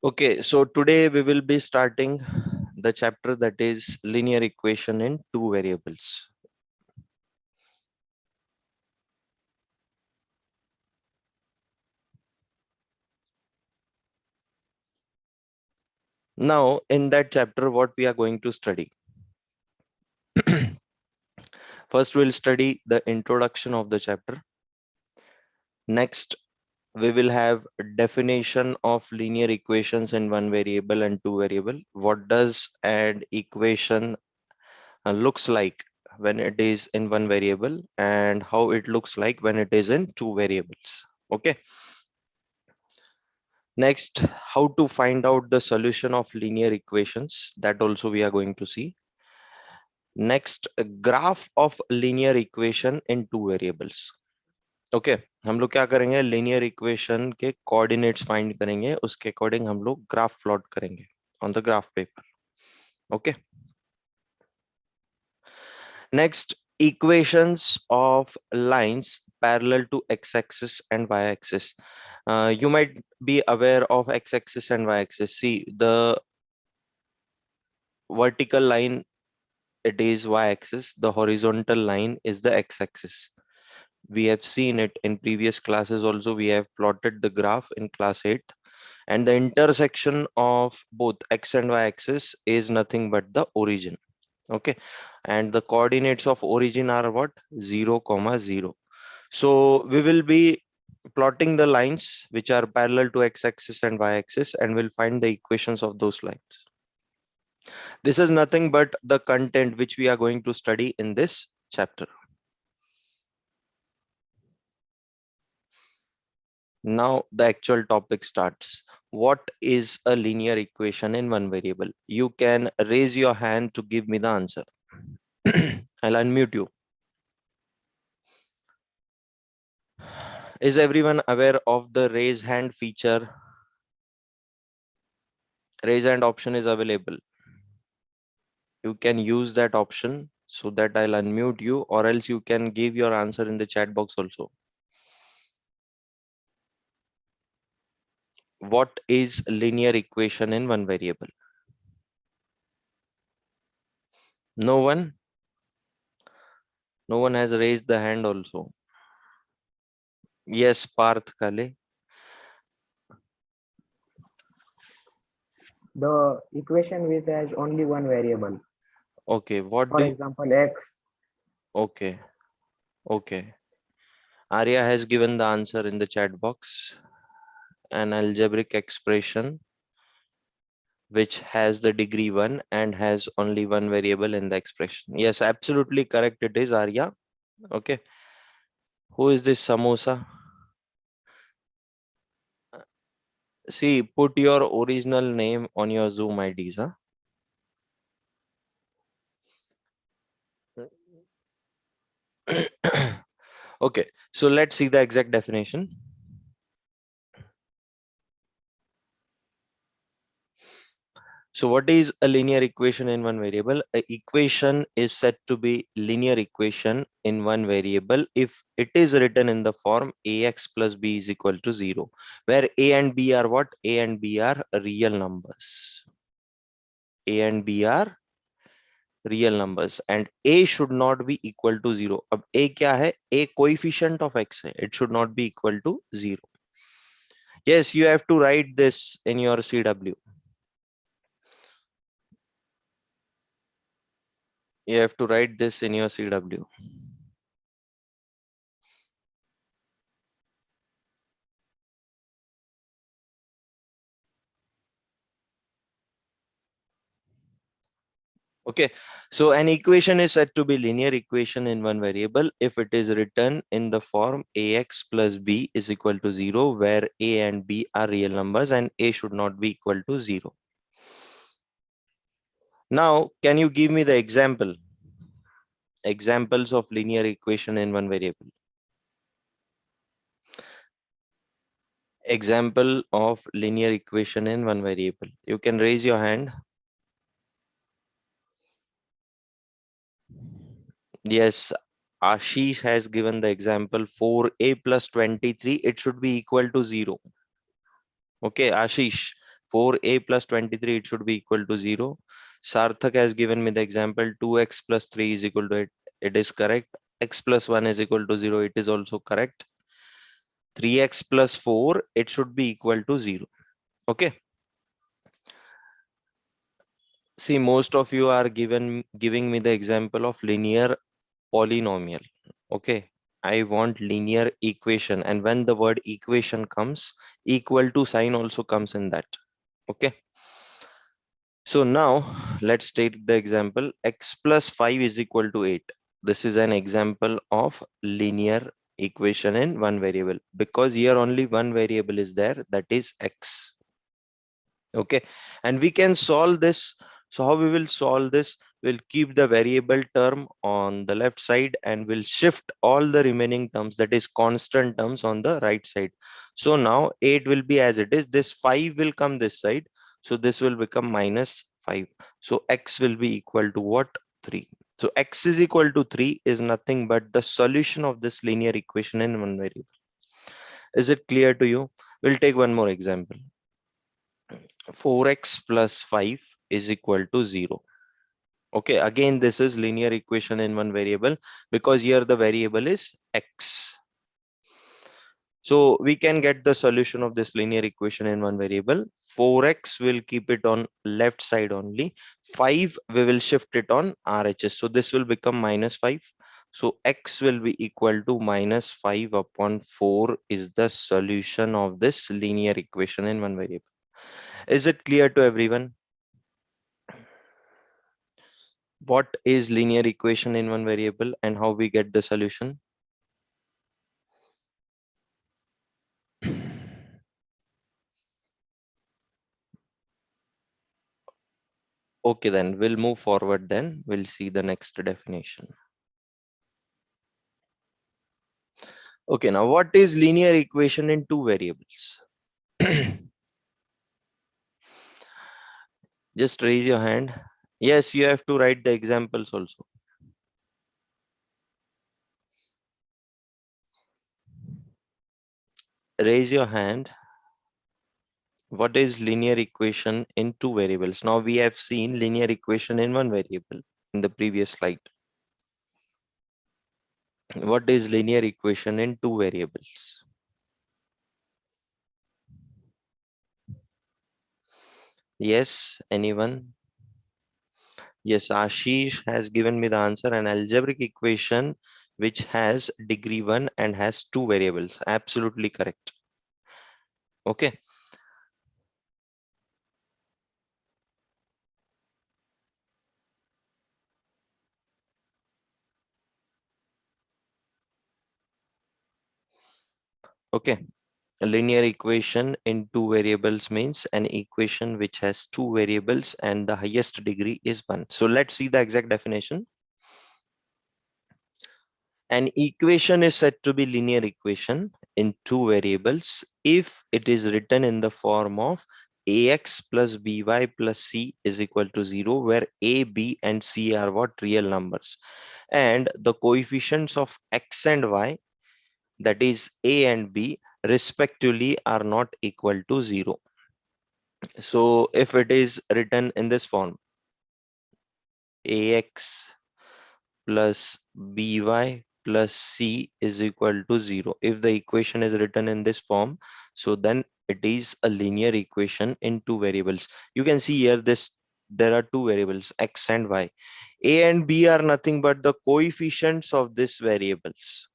Okay, so today we will be starting the chapter that is linear equation in two variables. Now, in that chapter, what we are going to study? First, we'll study the introduction of the chapter. Next, we will have a definition of linear equations in one variable and two variable. What does an equation looks like when it is in one variable and how it looks like when it is in two variables. Okay. Next, how to find out the solution of linear equations, that also we are going to see. Next, a graph of linear equation in two variables. Okay, हम लोग क्या करेंगे, linear equation के coordinates find करेंगे, उसके according हम लोग graph plot करेंगे on the graph paper. Okay. Next, equations of lines parallel to x-axis and y-axis. You might be aware of x-axis and y-axis. See, the vertical line, it is y-axis. The horizontal line is the x-axis. We have seen it in previous classes also. We have plotted the graph in class 8. And the intersection of both x and y-axis is nothing but the origin. Okay, and the coordinates of origin are what? 0, 0. So we will be plotting the lines which are parallel to x-axis and y-axis, and we'll find the equations of those lines. This is nothing but the content which we are going to study in this chapter. Now the actual topic starts. What is a linear equation in one variable? You can raise your hand to give me the answer. I'll unmute you. Is everyone aware of the raise hand feature? Raise hand option is available. You can use that option so that I'll unmute you, or else you can give your answer in the chat box also. What is linear equation in one variable? No one? No one has raised the hand also. Yes, Parth Kale. The equation which has only one variable. Okay, what For do you... example, x. Okay, okay. Arya has given the answer in the chat box. An algebraic expression which has the degree 1 and has only one variable in the expression. Yes, absolutely correct it is, Arya. Okay. Who is this Samosa? See, put your original name on your Zoom IDs, huh? Okay, so let's see the exact definition. So what is a linear equation in one variable? An equation is said to be linear equation in one variable if it is written in the form ax plus b is equal to 0, where a and b are what? A and b are real numbers. A and b are real numbers and a should not be equal to 0. अब a क्या है? A coefficient of x है. It should not be equal to 0. Yes, you have to write this in your CW. You have to write this in your CW. Okay, so an equation is said to be linear equation in one variable if it is written in the form ax plus b is equal to 0, where a and b are real numbers and a should not be equal to 0. Now, can you give me the examples of linear equation in one variable? Example of linear equation in one variable. You can raise your hand. Yes, Ashish has given the example 4a plus 23. It should be equal to 0. Okay, Ashish. 4a plus 23, it should be equal to 0. Sarthak has given me the example 2x plus 3 is equal to 8. It is correct. X plus 1 is equal to 0. It is also correct. 3x plus 4, it should be equal to 0. Okay. See, most of you are giving me the example of linear polynomial. Okay. I want linear equation, and when the word equation comes, equal to sign also comes in that. Okay. So now let's take the example x plus 5 is equal to 8. This is an example of linear equation in one variable, because here only one variable is there, that is x. Okay, and we can solve this. So how we will solve this? We'll keep the variable term on the left side and we'll shift all the remaining terms, that is constant terms, on the right side. So now 8 will be as it is. This 5 will come this side, so this will become minus 5. So x will be equal to what? 3. So x is equal to 3 is nothing but the solution of this linear equation in one variable. Is it clear to you? We'll take one more example. 4x plus 5 is equal to 0. Okay, again, this is linear equation in one variable, because here the variable is x. So we can get the solution of this linear equation in one variable. 4x will keep it on left side only. 5 we will shift it on RHS. So this will become minus 5. So x will be equal to minus 5 upon 4 is the solution of this linear equation in one variable. Is it clear to everyone? What is linear equation in one variable and how we get the solution? Okay, then we'll move forward. Then we'll see the next definition. Okay, now what is linear equation in two variables? Just raise your hand. Yes, you have to write the examples also. Raise your hand. What is linear equation in two variables? Now we have seen linear equation in one variable in the previous slide. What is linear equation in two variables? Yes, anyone? Yes, Ashish has given me the answer, an algebraic equation which has degree 1 and has two variables. Absolutely correct. Okay. Okay. A linear equation in two variables means an equation which has two variables and the highest degree is 1. So let's see the exact definition. An equation is said to be linear equation in two variables if it is written in the form of ax plus by plus c is equal to 0, where a, b and c are what? Real numbers, and the coefficients of x and y, that is a and b respectively, are not equal to 0. So if it is written in this form, ax plus by plus c is equal to 0. If the equation is written in this form, so then it is a linear equation in two variables. You can see here this, there are two variables, x and y. A and b are nothing but the coefficients of these variables.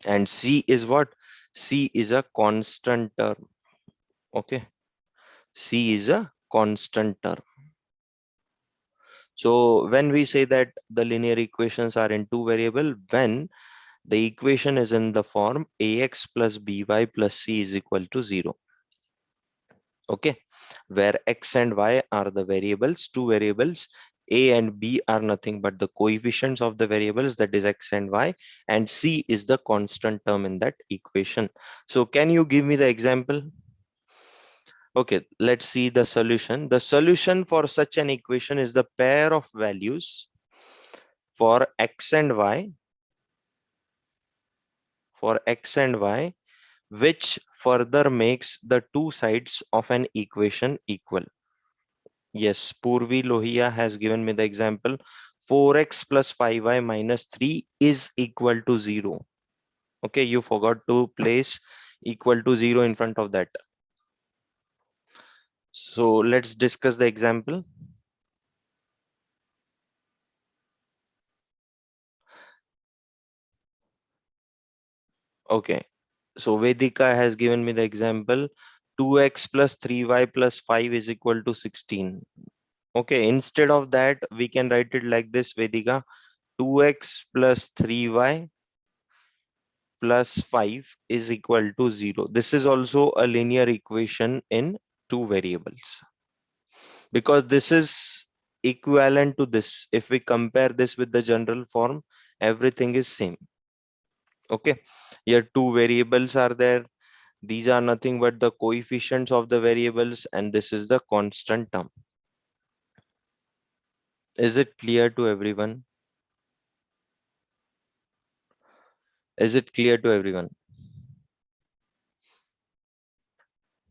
And c is what? C is a constant term. Okay. C is a constant term. So when we say that the linear equations are in two variable, when the equation is in the form ax plus by plus c is equal to 0. Okay, where x and y are the variables, two variables. A and b are nothing but the coefficients of the variables, that is x and y, and c is the constant term in that equation. So can you give me the example? Okay, let's see the solution. The solution for such an equation is the pair of values for x and y, for x and y, which further makes the two sides of an equation equal. Yes, Purvi Lohia has given me the example. 4x plus 5y minus 3 is equal to 0. Okay, you forgot to place equal to 0 in front of that. So let's discuss the example. Okay, so Vedika has given me the example. 2x plus 3y plus 5 is equal to 16. Okay, instead of that, we can write it like this, Vedika. 2x plus 3y plus 5 is equal to 0. This is also a linear equation in two variables, because this is equivalent to this. If we compare this with the general form, everything is same. Okay, here two variables are there. These are nothing but the coefficients of the variables, and this is the constant term. Is it clear to everyone? Is it clear to everyone?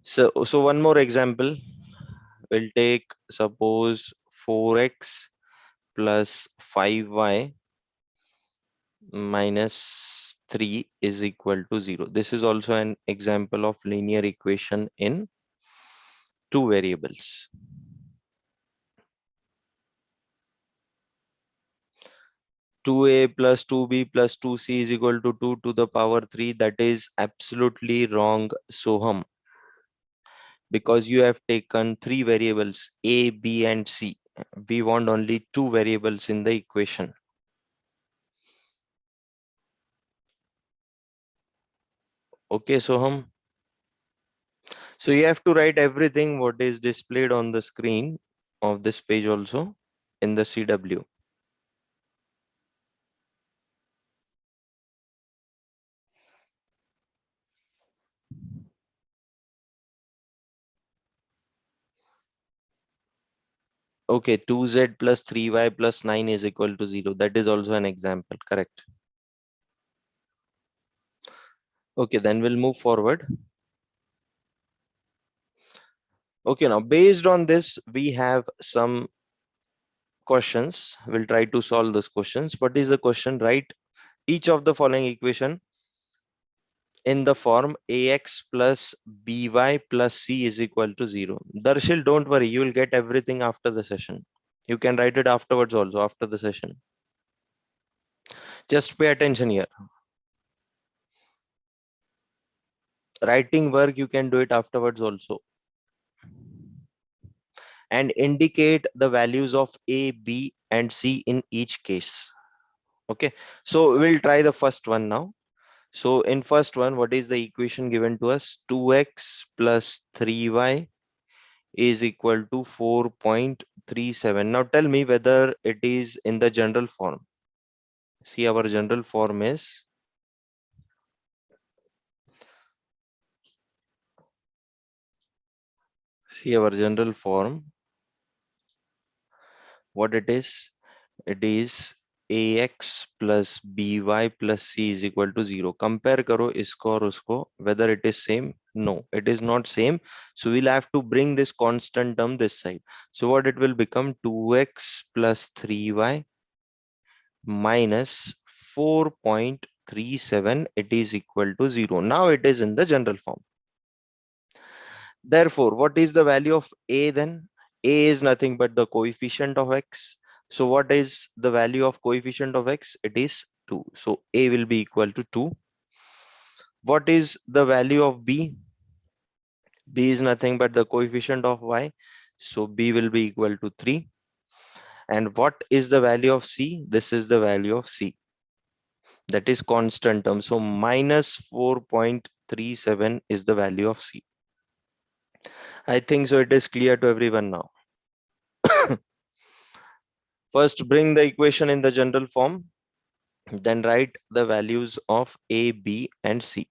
So one more example. We'll take, suppose, 4x plus 5y minus 3 is equal to 0. This is also an example of linear equation in two variables. Two a plus 2b plus 2c is equal to 2 to the power 3. That is absolutely wrong, Soham, because you have taken three variables a, b, and c. We want only two variables in the equation. Okay, Soham. So you have to write everything what is displayed on the screen of this page also in the CW. Okay, 2z plus 3y plus 9 is equal to 0. That is also an example, correct? Okay, then we'll move forward. Okay, now based on this, we have some questions. We'll try to solve those questions. What is the question? Write each of the following equation in the form ax plus by plus c is equal to 0. Darshil, don't worry, you will get everything after the session. You can write it afterwards also, after the session. Just pay attention here. Writing work, you can do it afterwards also. And indicate the values of a, b, and c in each case. Okay, so we'll try the first one now. So in first one, what is the equation given to us? 2x plus 3y is equal to 4.37. Now tell me whether it is in the general form. See, our general form is, see our general form, what it is? It is ax plus by plus c is equal to 0. Compare karo isko aur usko, whether it is same. No, it is not same. So we'll have to bring this constant term this side. So what it will become? 2x plus 3y minus 4.37, it is equal to 0. Now it is in the general form. Therefore, what is the value of a then? A is nothing but the coefficient of x. So what is the value of coefficient of x? It is 2. So a will be equal to 2. What is the value of b? B is nothing but the coefficient of y. So b will be equal to 3. And what is the value of c? This is the value of c. That is constant term. So minus 4.37 is the value of c. I think so it is clear to everyone now. First, bring the equation in the general form, then write the values of a, b, and c.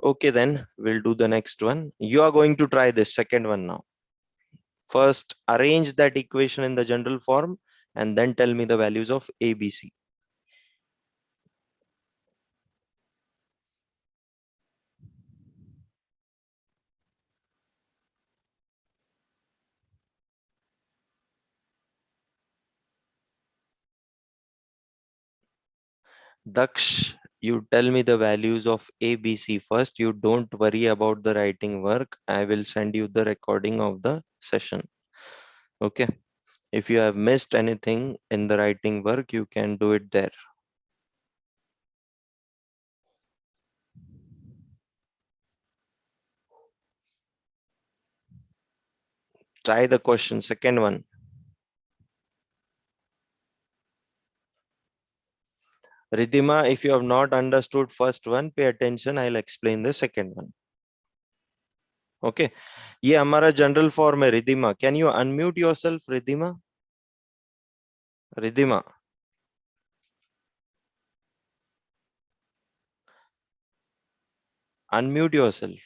Okay, then we'll do the next one. You are going to try this second one now. First, arrange that equation in the general form and then tell me the values of A, B, C. Daksh, you tell me the values of A, B, C first. You don't worry about the writing work. I will send you the recording of the session. Okay. If you have missed anything in the writing work, you can do it there. Try the question, second one. Ridhima, if you have not understood first one, pay attention. I'll explain the second one. Okay. ये हमारा general form है Ridhima. Can you unmute yourself, Ridhima? Ridhima, unmute yourself.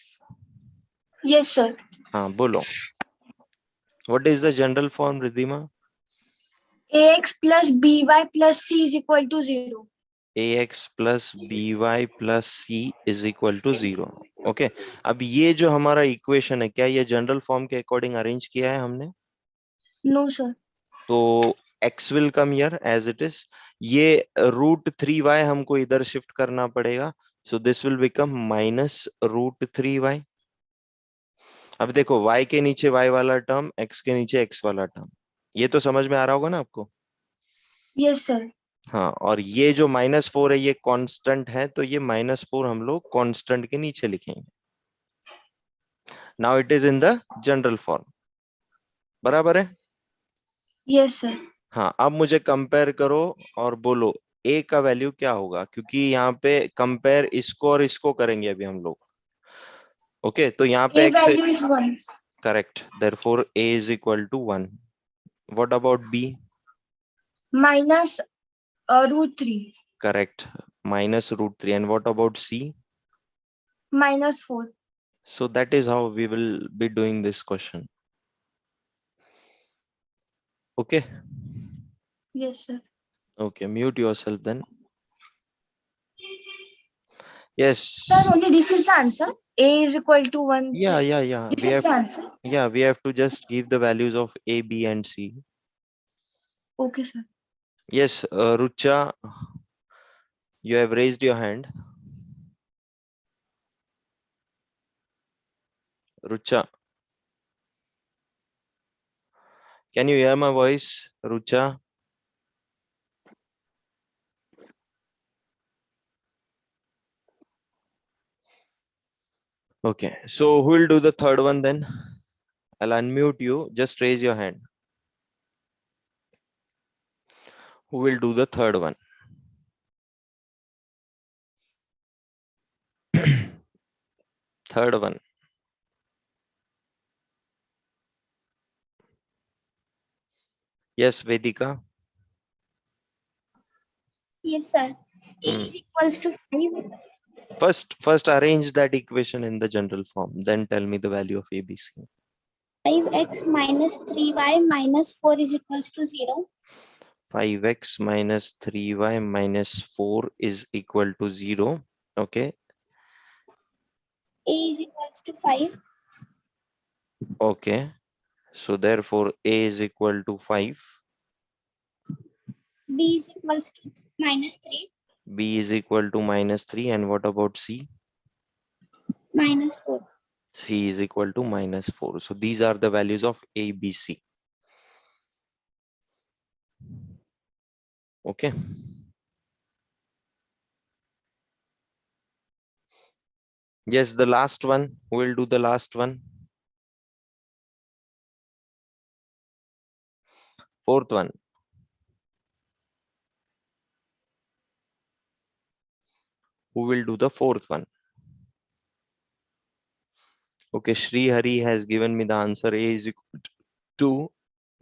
Yes, sir. हाँ, बोलो. What is the general form, Ridhima? AX plus BY plus C is equal to 0. ax plus by plus c is equal to 0. Okay. अब ये जो हमारा equation है, क्या ये general form के अकॉर्डिंग अरेंज किया है हमने? No, sir. तो x will come here as it is. ये √3y हमको इधर शिफ्ट करना पड़ेगा. So this will become minus √3y. अब देखो, y के नीचे y वाला टर्म, x के नीचे x वाला टर्म. ये तो समझ में आ रहा होगा ना आपको? Yes, sir. हाँ, और ये जो -4 है ये कांस्टेंट है, तो ये -4 हम लोग कांस्टेंट के नीचे लिखेंगे. Now it is in the general form. बराबर है? Yes, sir. हाँ, अब मुझे कंपेयर करो और बोलो a का वैल्यू क्या होगा, क्योंकि यहाँ पे कंपेयर इसको और इसको करेंगे अभी हम लोग. ओके, तो यहाँ पे A x है. value is 1. Correct. Therefore a is equal to 1. What about b? Minus root 3. Correct. -√3. And what about c? Minus 4. So that is how we will be doing this question. Okay. Yes, sir. Okay, mute yourself then. Yes. Sir, only this is the answer. A is equal to 1. Yeah. This is the answer. We have to just give the values of A, B, and C. Okay, sir. Yes, Rucha, you have raised your hand. Rucha, can you hear my voice, Rucha? Okay, so who will do the third one then? I'll unmute you. Just raise your hand. Who will do the third one? Third one. Yes, Vedika. Yes, sir. A is equals to 5. First arrange that equation in the general form. Then tell me the value of ABC. 5x minus 3y minus 4 is equals to 0. 5x minus 3y minus 4 is equal to 0. Okay. A is equals to 5. Okay. So therefore A is equal to 5. B is equals to minus 3. B is equal to -3. And what about C? Minus 4. C is equal to -4. So these are the values of A, B, C. Okay. Yes, the last one. Who will do the last one? Fourth one. Who will do the fourth one? Okay, Shri Hari has given me the answer. A is equal to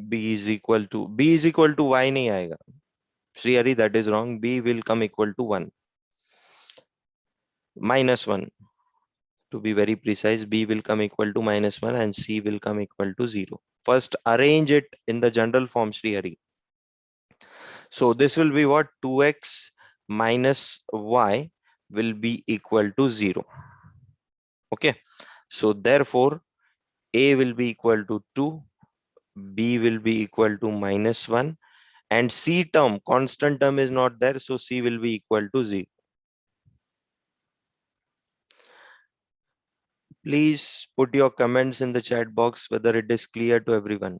B is equal to Y नहीं आएगा. Shri Hari, that is wrong. B will come equal to 1. -1. To be very precise, B will come equal to -1 and C will come equal to 0. First, arrange it in the general form, Shri Hari. So this will be what? 2x minus y will be equal to 0. Okay. So therefore, a will be equal to 2, b will be equal to -1, and c term, constant term is not there, so c will be equal to 0. Please put your comments in the chat box whether it is clear to everyone.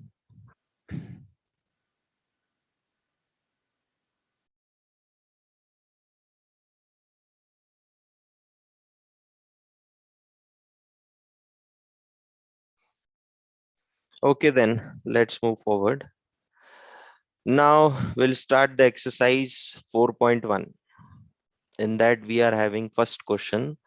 Okay, then let's move forward. Now we'll start the exercise 4.1. In that we are having first question.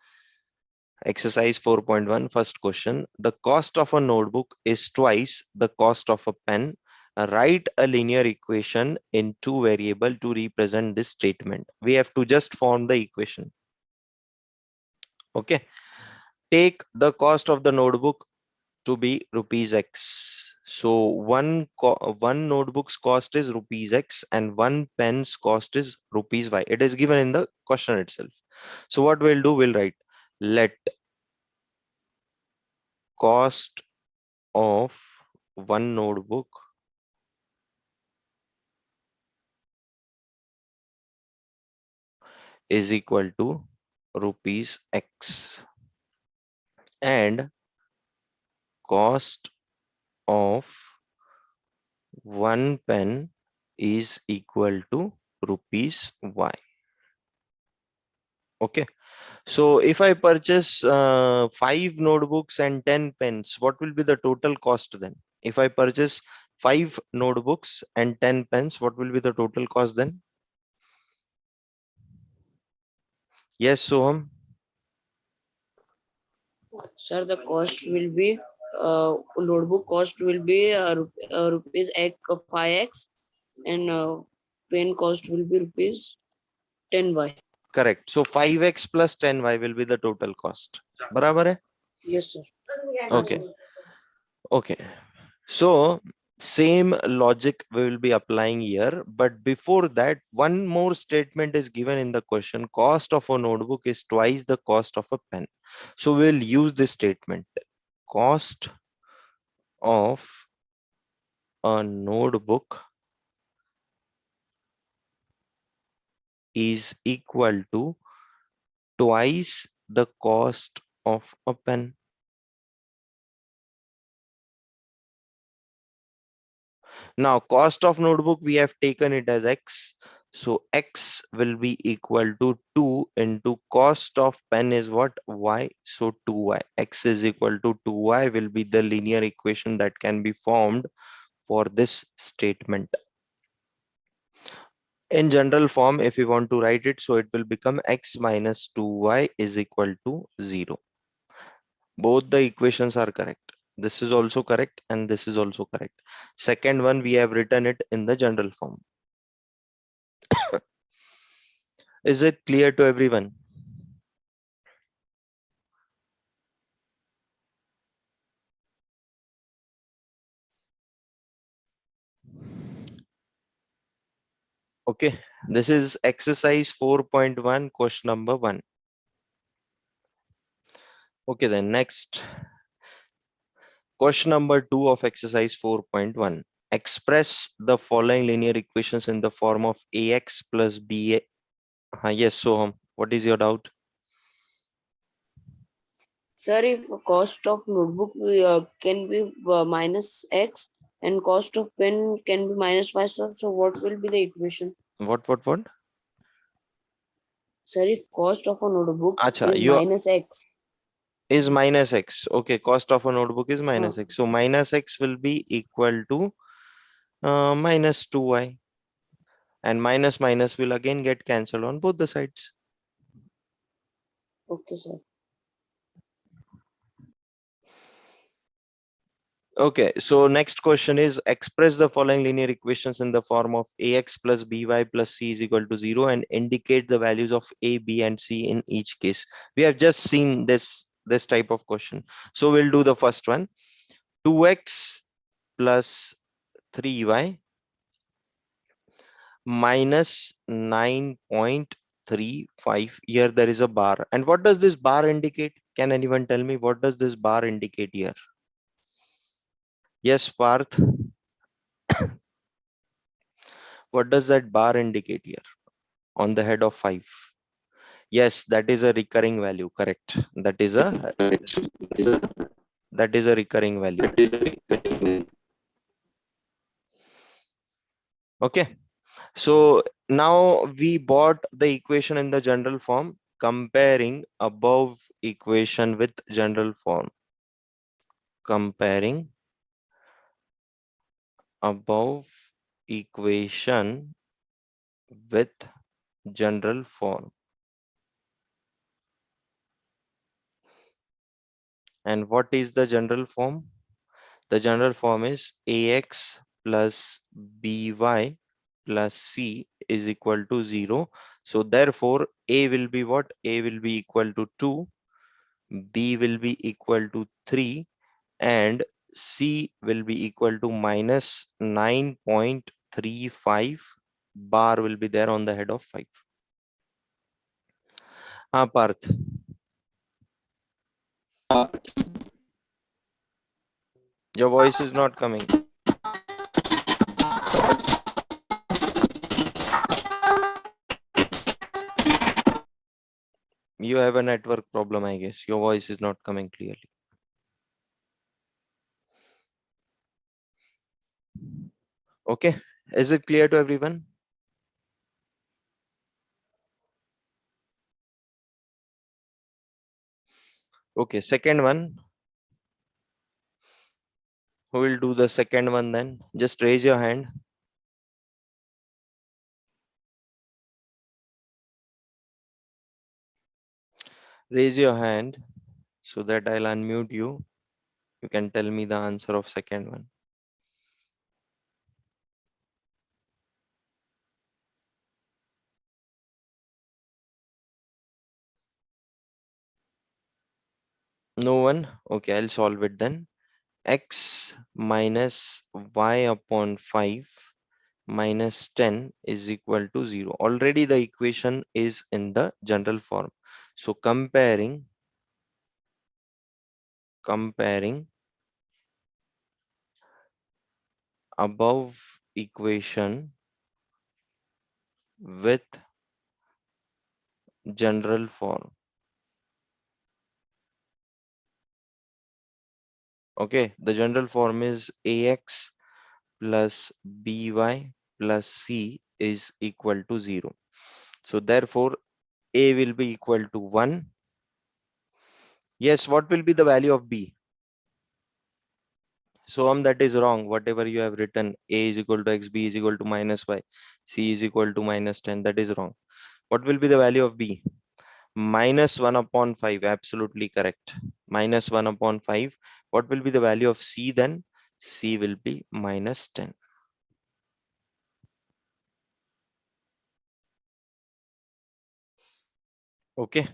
Exercise 4.1, first question. The cost of a notebook is twice the cost of a pen. Write a linear equation in two variable to represent this statement. We have to just form the equation. Okay. Take the cost of the notebook to be rupees X. So one notebook's cost is rupees X and one pen's cost is rupees Y. It is given in the question itself. So what we'll do, we'll write let cost of one notebook is equal to rupees X and cost of one pen is equal to rupees Y. Okay. So if I purchase 5 notebooks and 10 pens, what will be the total cost then? If I purchase 5 notebooks and 10 pens, what will be the total cost then? Yes, Soham. Sir, the cost will be notebook cost will be rupees 5x, and pen cost will be rupees 10y. Correct. So 5x plus 10y will be the total cost. Barabar hai? Yes, sir. Okay. Okay. So same logic we will be applying here, but before that, one more statement is given in the question. Cost of a notebook is twice the cost of a pen. So we'll use this statement. Cost of a notebook is equal to twice the cost of a pen. Now, cost of notebook, we have taken it as X. So X will be equal to 2 into cost of pen is what? Y. So 2Y. X is equal to 2Y will be the linear equation that can be formed for this statement. In general form, if we want to write it, so it will become X minus 2Y is equal to 0. Both the equations are correct. This is also correct and this is also correct. Second one, we have written it in the general form. Is it clear to everyone? Okay, this is exercise 4.1, question number 1. Okay, then next. Question number 2 of exercise 4.1. Express the following linear equations in the form of ax plus b. Yes, so what is your doubt? Sir, if cost of notebook can be minus x and cost of pen can be minus y, so what will be the equation? What? Sir, if cost of a notebook Acha, is you minus x. is minus x. Okay, cost of a notebook is minus Uh, x. So minus x will be equal to minus 2y. And minus minus will again get cancelled on both the sides. okay, sir. Okay, so next question is express the following linear equations in the form of ax plus by plus c is equal to 0 and indicate the values of a, b and c in each case. We have just seen this type of question. So we'll do the first one. 2x plus 3y minus 9.35. Here there is a bar. And what does this bar indicate? Can anyone tell me what does this bar indicate here? Yes, Parth. What does that bar indicate here on the head of 5? Yes, that is a recurring value. Correct. That is a recurring value. Okay. So now we bought the equation in the general form, comparing above equation with general form. Comparing above equation with general form. And what is the general form? The general form is ax plus by plus c is equal to 0. So therefore a will be what? A will be equal to 2, b will be equal to 3, and c will be equal to minus 9.35. Bar will be there on the head of 5. Parth, your voice is not coming. You have a network problem, I guess. Your voice is not coming clearly. Okay, is it clear to everyone? Okay, second one. Who will do the second one then? Just raise your hand. Raise your hand so that I'll unmute you. You can tell me the answer of second one. No one? Okay, I'll solve it then. X minus y upon 5 minus 10 is equal to 0. Already the equation is in the general form. So comparing above equation with general form. Okay, the general form is ax plus by plus c is equal to 0. So therefore a will be equal to 1. Yes, what will be the value of b? So that is wrong. Whatever you have written, a is equal to x, b is equal to minus y, c is equal to minus 10. That is wrong. What will be the value of b? Minus 1 upon 5. Absolutely correct. Minus 1 upon 5. What will be the value of c then? C will be minus 10. Okay.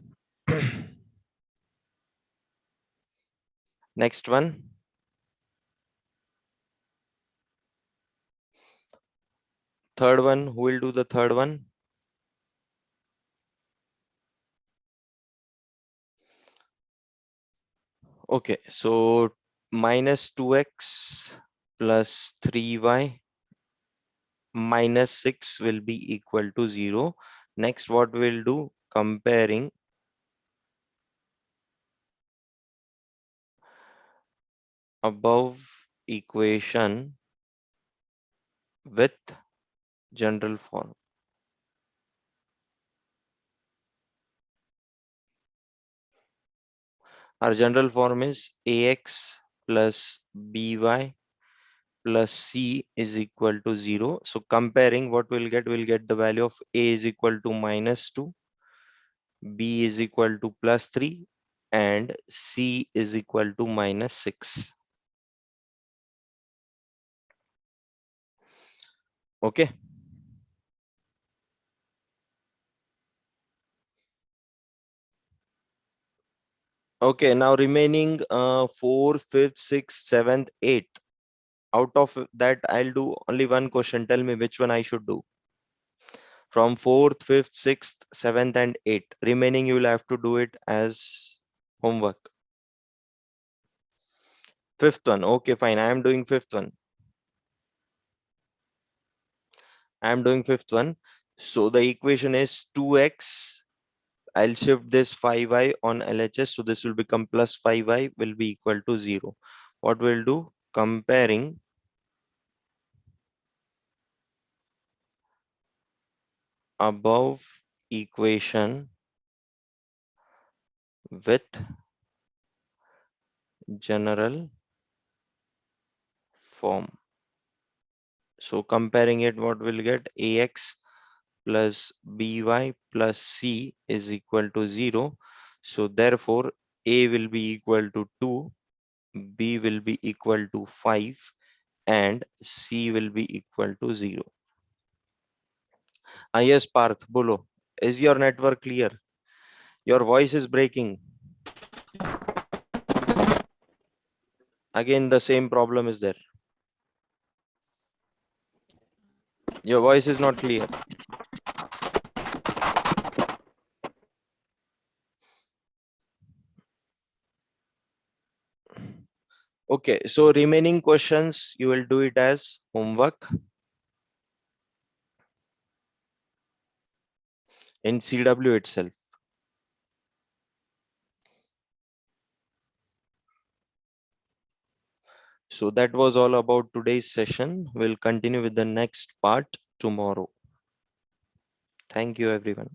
Next one. Third one. Who will do the third one? Okay. So minus 2x plus 3y minus 6 will be equal to 0. Next, what we'll do? Comparing above equation with general form. Our general form is ax plus by plus c is equal to 0. So comparing, what we'll get the value of a is equal to minus 2, b is equal to plus 3, and c is equal to minus 6. Okay. Okay, now remaining 4th, 5th, 6th, 7th, 8th. Out of that, I'll do only one question. Tell me which one I should do. from 4th, 5th, 6th, 7th, and 8th. Remaining, you will have to do it as homework. Fifth one. Okay, fine. I am doing fifth one. I am doing fifth one. So the equation is 2x. I'll shift this 5y on LHS. So this will become plus 5y will be equal to 0. What we'll do? Comparing above equation with general form. So comparing it, what we'll get? Ax plus by plus c is equal to 0. So therefore, a will be equal to 2, b will be equal to 5, and c will be equal to 0. Yes, Parth, bolo. Is your network clear? Your voice is breaking. Again, the same problem is there. Your voice is not clear. Okay, so remaining questions, you will do it as homework in CW itself. So that was all about today's session. We'll continue with the next part tomorrow. Thank you, everyone.